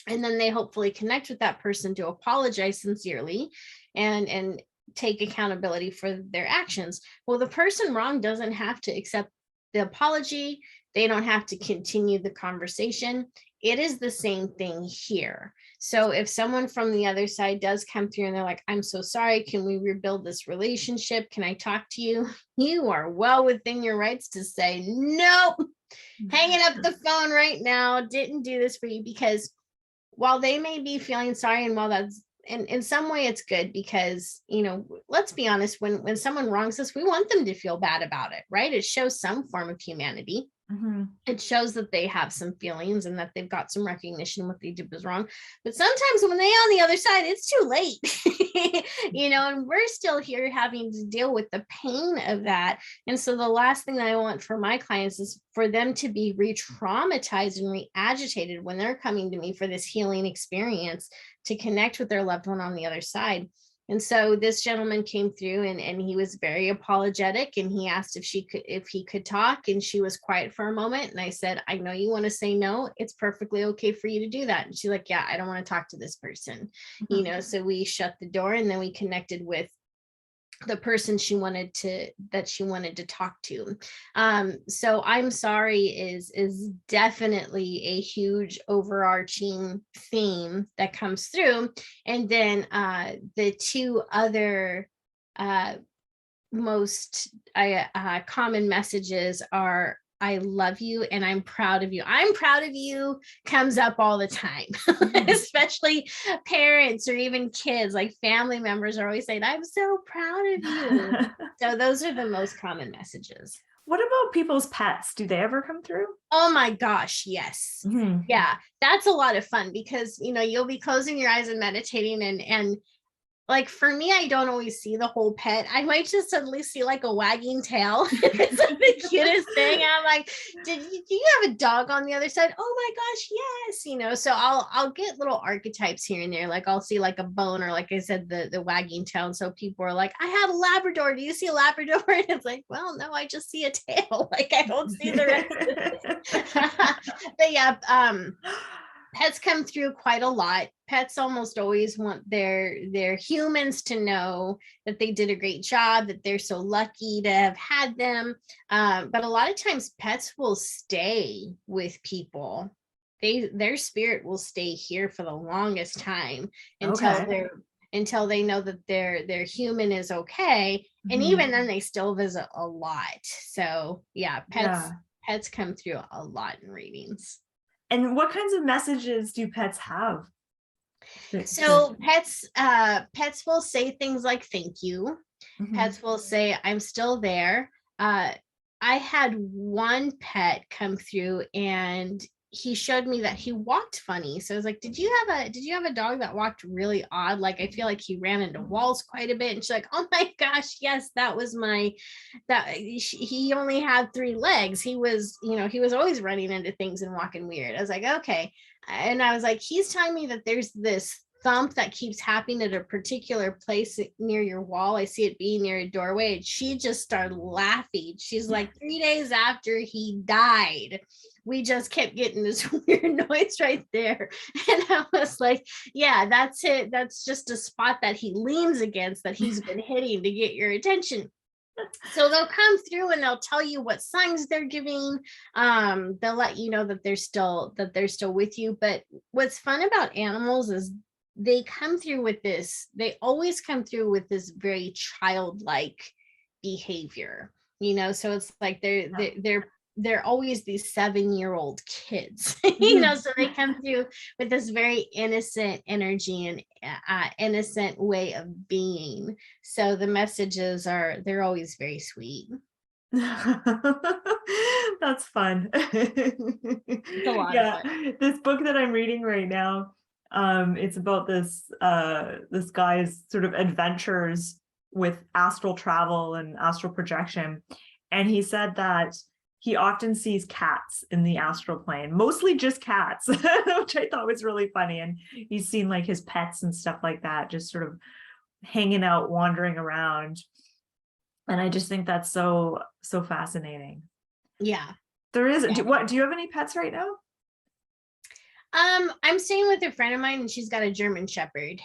And then they hopefully connect with that person to apologize sincerely and take accountability for their actions. Well, the person wrong doesn't have to accept the apology. They don't have to continue the conversation. it is the same thing here. So if someone from the other side does come through and they're like, I'm so sorry, can we rebuild this relationship? Can I talk to you? You are well within your rights to say, nope, hanging up the phone right now, didn't do this for you. Because while they may be feeling sorry, and while that's in some way it's good, because, you know, let's be honest, when someone wrongs us, we want them to feel bad about it, right? It shows some form of humanity. Mhm. It shows that they have some feelings and that they've got some recognition what they did was wrong. But sometimes when they on the other side, it's too late. You know, and we're still here having to deal with the pain of that. And so the last thing that I want for my clients is for them to be re-traumatized and re-agitated when they're coming to me for this healing experience, to connect with their loved one on the other side. And so this gentleman came through, and he was very apologetic, and he asked if he could talk, and she was quiet for a moment. And I said, I know you want to say no. It's perfectly okay for you to do that. And she's like, yeah, I don't want to talk to this person. You know, so we shut the door, and then we connected with the person she wanted to talk to. So I'm sorry is definitely a huge overarching theme that comes through. And then the two other most common messages are, I love you and I'm proud of you. I'm proud of you comes up all the time, especially parents or even kids, like family members are always saying, I'm so proud of you. So those are the most common messages. What about people's pets? Do they ever come through? Oh my gosh, yes. Mhm. Yeah, that's a lot of fun, because, you know, you'll be closing your eyes and meditating, and like for me, I don't always see the whole pet. I might just suddenly see like a wagging tail. It's like the cutest thing. I'm like, do you have a dog on the other side? Oh my gosh, yes. You know, so I'll get little archetypes here and there. Like I'll see like a bone, or like I said, the wagging tail. And so people are like, I have a Labrador. Do you see a Labrador? And it's like, well, no, I just see a tail. Like I don't see the rest of it. But yeah, pets come through quite a lot. Pets almost always want their humans to know that they did a great job, that they're so lucky to have had them. But a lot of times pets will stay with people. Their spirit will stay here for the longest time Okay. until they know that their human is okay. And Mhm. even then they still visit a lot. So yeah, Yeah. pets come through a lot in readings. And what kinds of messages do pets have? So pets will say things like thank you. Mhm. Pets will say I'm still there. I had one pet come through, and he showed me that he walked funny. So I was like, did you have a dog that walked really odd? Like I feel like he ran into walls quite a bit. And she's like, oh my gosh, yes, that was he only had 3 legs. He was always running into things and walking weird. I was like, okay. And I was like, he's telling me that there's this thump that keeps happening at a particular place near your wall. I see it being near a doorway. And she just started laughing. She's like, 3 days after he died, we just kept getting this weird noise right there. And I was like, yeah, that's it. That's just a spot that he leans against, that he's been hitting to get your attention. So they'll come through and they'll tell you what signs they're giving. They'll let you know that they're still with you. But what's fun about animals is they always come through with this very childlike behavior, so it's like they're always these 7-year-old kids. Mhm. So they come through with this very innocent energy and innocent way of being. So the messages they're always very sweet. That's fun. It's a lot of Yeah, fun. this book that I'm reading right now, it's about this guy's sort of adventures with astral travel and astral projection. And he said that he often sees cats in the astral plane, mostly just cats, which I thought was really funny. And he's seen like his pets and stuff like that, just sort of hanging out, wandering around. And I just think that's so fascinating. Yeah. There is, Yeah. do you have any pets right now? I'm staying with a friend of mine, and she's got a German Shepherd.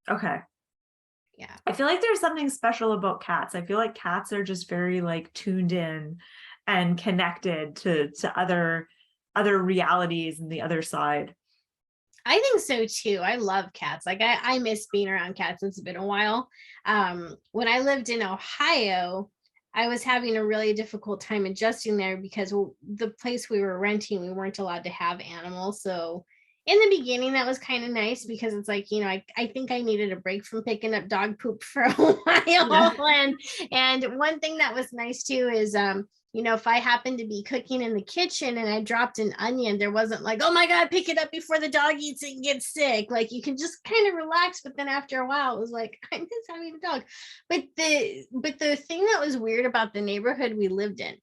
Okay. Yeah. I feel like there's something special about cats. I feel like cats are just very like tuned in and connected to other other realities and the other side. I think so too. I love cats. Like I miss being around cats. It's been a while. When I lived in Ohio, I was having a really difficult time adjusting there because the place we were renting, we weren't allowed to have animals. So in the beginning, that was kind of nice because it's like, I think I needed a break from picking up dog poop for a while. Yeah. And one thing that was nice too is if I happened to be cooking in the kitchen and I dropped an onion, there wasn't like, oh my God, pick it up before the dog eats it and gets sick. Like you can just kind of relax. But then after a while, it was like, I miss having a dog. But the thing that was weird about the neighborhood we lived in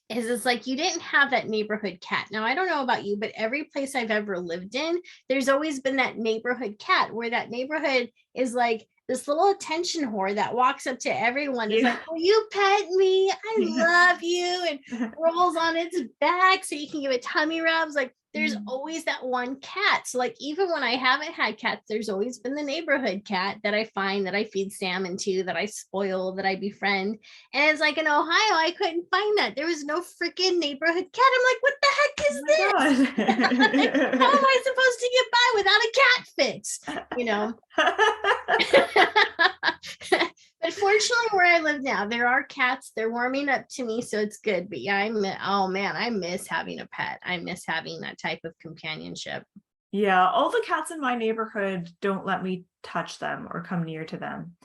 is it's like you didn't have that neighborhood cat. Now, I don't know about you, but every place I've ever lived in, there's always been that neighborhood cat where that neighborhood is like this little attention whore that walks up to everyone. It's like, will you pet me? I love you. And rolls on its back so you can give it tummy rubs. Like there's always that one cat. So like even when I haven't had cats, there's always been the neighborhood cat that I find, that I feed salmon to, that I spoil, that I befriend. And it's like in Ohio, I couldn't find that. There was no freaking neighborhood cat. I'm like, what the heck is this? Like, how am I supposed to get by without a cat fix? But fortunately, where I live now, there are cats. They're warming up to me, so it's good. But yeah, I miss having a pet. I miss having that type of companionship. Yeah, all the cats in my neighborhood don't let me touch them or come near to them.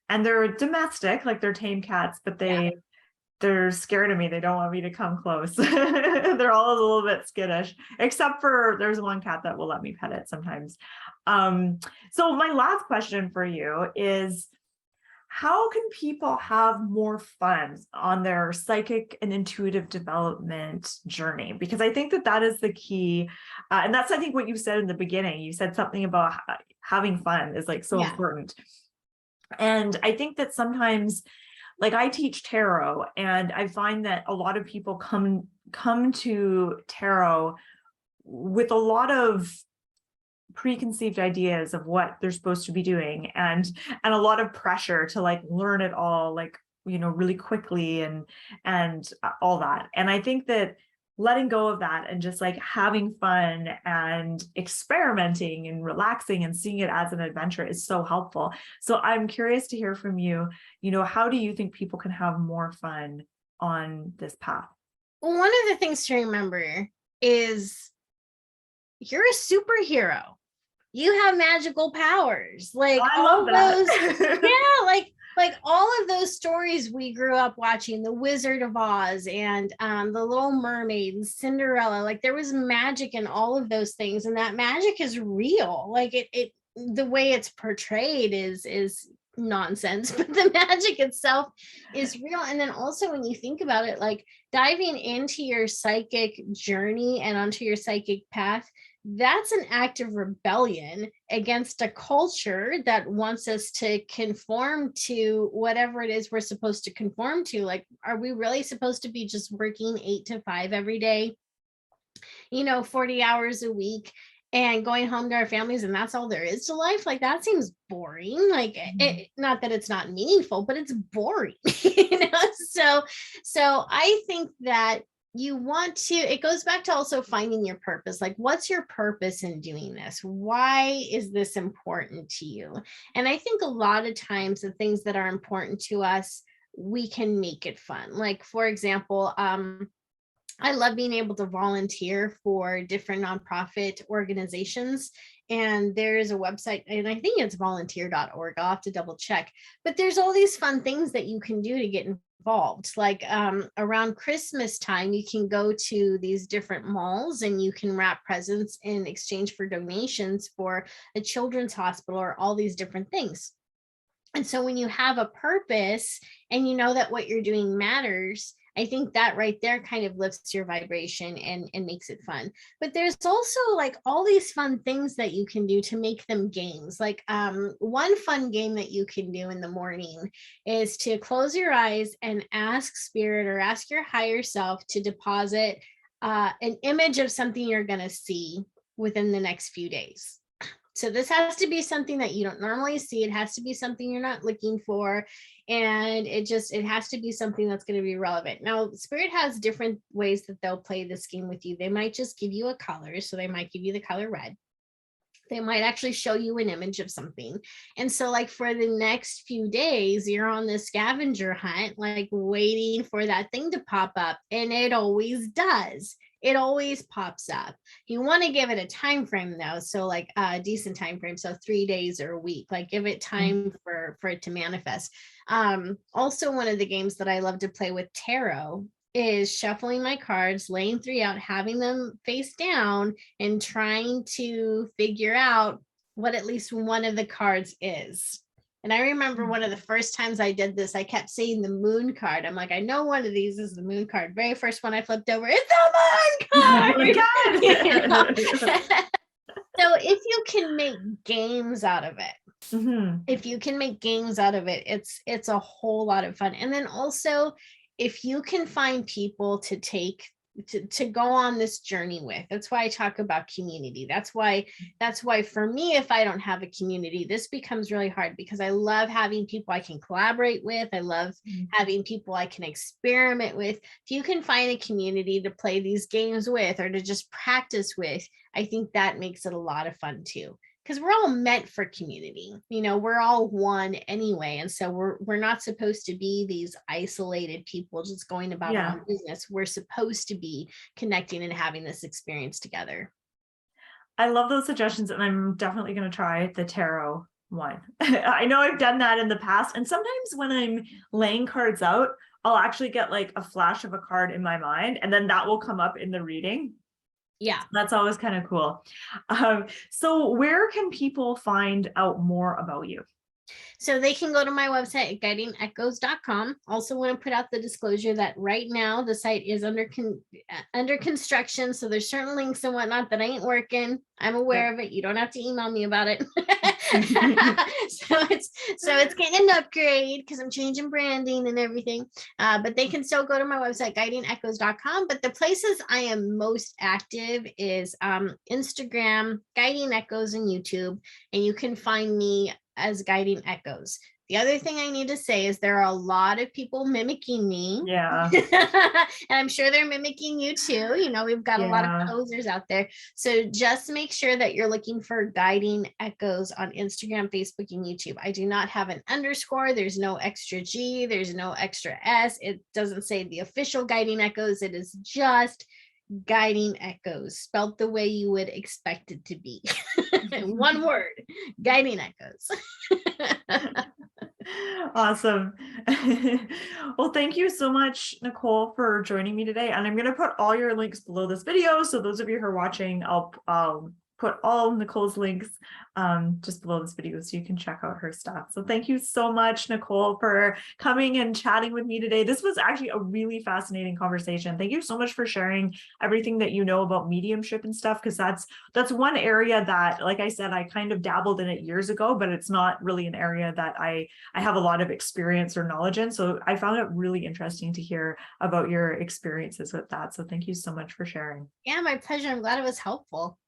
And they're domestic, like they're tame cats, but they're scared of me. They don't want me to come close. They're all a little bit skittish, except for there's one cat that will let me pet it sometimes. So my last question for you is, how can people have more fun on their psychic and intuitive development journey? Because I think that is the key. And that's, I think, what you said in the beginning. You said something about having fun is like so important. And I think that sometimes, like I teach tarot, and I find that a lot of people come to tarot with a lot of preconceived ideas of what they're supposed to be doing, and a lot of pressure to like learn it all, like really quickly, and all that. And I think that letting go of that and just like having fun and experimenting and relaxing and seeing it as an adventure is so helpful. So I'm curious to hear from you, how do you think people can have more fun on this path? Well, one of the things to remember is you're a superhero. You have magical powers. Like I all love that. those, like all of those stories we grew up watching, the Wizard of Oz and the Little Mermaid and Cinderella, like there was magic in all of those things, and that magic is real. Like it the way it's portrayed is nonsense, but the magic itself is real. And then also when you think about it, like diving into your psychic journey and onto your psychic path, that's an act of rebellion against a culture that wants us to conform to whatever it is we're supposed to conform to. Like, are we really supposed to be just working 8 to 5 every day, 40 hours a week, and going home to our families, and that's all there is to life? Like that seems boring. Like not that it's not meaningful, but it's boring. So I think that it goes back to also finding your purpose. Like, what's your purpose in doing this? Why is this important to you? And I think a lot of times the things that are important to us, we can make it fun. Like, for example, I love being able to volunteer for different nonprofit organizations. And there is a website, and I think it's volunteer.org. I'll have to double check. But there's all these fun things that you can do to get involved. Like around Christmas time, you can go to these different malls and you can wrap presents in exchange for donations for a children's hospital or all these different things. And so when you have a purpose and you know that what you're doing matters, I think that right there kind of lifts your vibration and makes it fun. But there's also like all these fun things that you can do to make them games. Like one fun game that you can do in the morning is to close your eyes and ask spirit or ask your higher self to deposit an image of something you're going to see within the next few days. So this has to be something that you don't normally see. It has to be something you're not looking for. And it has to be something that's going to be relevant. Now, Spirit has different ways that they'll play this game with you. They might just give you a color. So they might give you the color red. They might actually show you an image of something. And so like for the next few days, you're on this scavenger hunt, like waiting for that thing to pop up. And it always does. It always pops up. You want to give it a time frame though. So like a decent time frame. So 3 days or a week, like give it time for it to manifest. Also one of the games that I love to play with tarot is shuffling my cards, laying 3 out, having them face down, and trying to figure out what at least one of the cards is. And I remember one of the first times I did this, I kept seeing the moon card. I'm like, I know one of these is the moon card. Very first one I flipped over, it's the moon card. Oh my God. So if you can make games out of it, if you can make games out of it, it's a whole lot of fun. And then also, if you can find people to take to go on this journey with, that's why I talk about community. That's why for me, if I don't have a community, this becomes really hard, because I love having people I can collaborate with. I love having people I can experiment with. If you can find a community to play these games with or to just practice with, I think that makes it a lot of fun too. Because we're all meant for community, we're all one anyway. And so we're not supposed to be these isolated people just going about our own business. We're supposed to be connecting and having this experience together. I love those suggestions, and I'm definitely going to try the tarot one. I know I've done that in the past, and sometimes when I'm laying cards out, I'll actually get like a flash of a card in my mind, and then that will come up in the reading. Yeah. That's always kind of cool. So where can people find out more about you? So they can go to my website at guidingechoes.com. Also want to put out the disclosure that right now the site is under construction. So there's certain links and whatnot that ain't working. I'm aware of it. You don't have to email me about it. so it's getting an upgrade because I'm changing branding and everything. But they can still go to my website, guidingechoes.com. But the places I am most active is Instagram, Guiding Echoes, and YouTube. And you can find me as Guiding Echoes. The other thing I need to say is there are a lot of people mimicking me. Yeah. And I'm sure they're mimicking you too. We've got a lot of posers out there. So just make sure that you're looking for Guiding Echoes on Instagram, Facebook, and YouTube. I do not have an underscore. There's no extra G. There's no extra S. It doesn't say the official Guiding Echoes. It is just Guiding Echoes, spelled the way you would expect it to be. One word, Guiding Echoes. Awesome. Well, thank you so much, Nicole, for joining me today. And I'm going to put all your links below this video. So those of you who are watching, I'll put all Nicole's links just below this video so you can check out her stuff. So thank you so much, Nicole, for coming and chatting with me today. This was actually a really fascinating conversation. Thank you so much for sharing everything that you know about mediumship and stuff, because that's one area that, like I said, I kind of dabbled in it years ago, but it's not really an area that I have a lot of experience or knowledge in. So I found it really interesting to hear about your experiences with that. So thank you so much for sharing. Yeah, my pleasure. I'm glad it was helpful.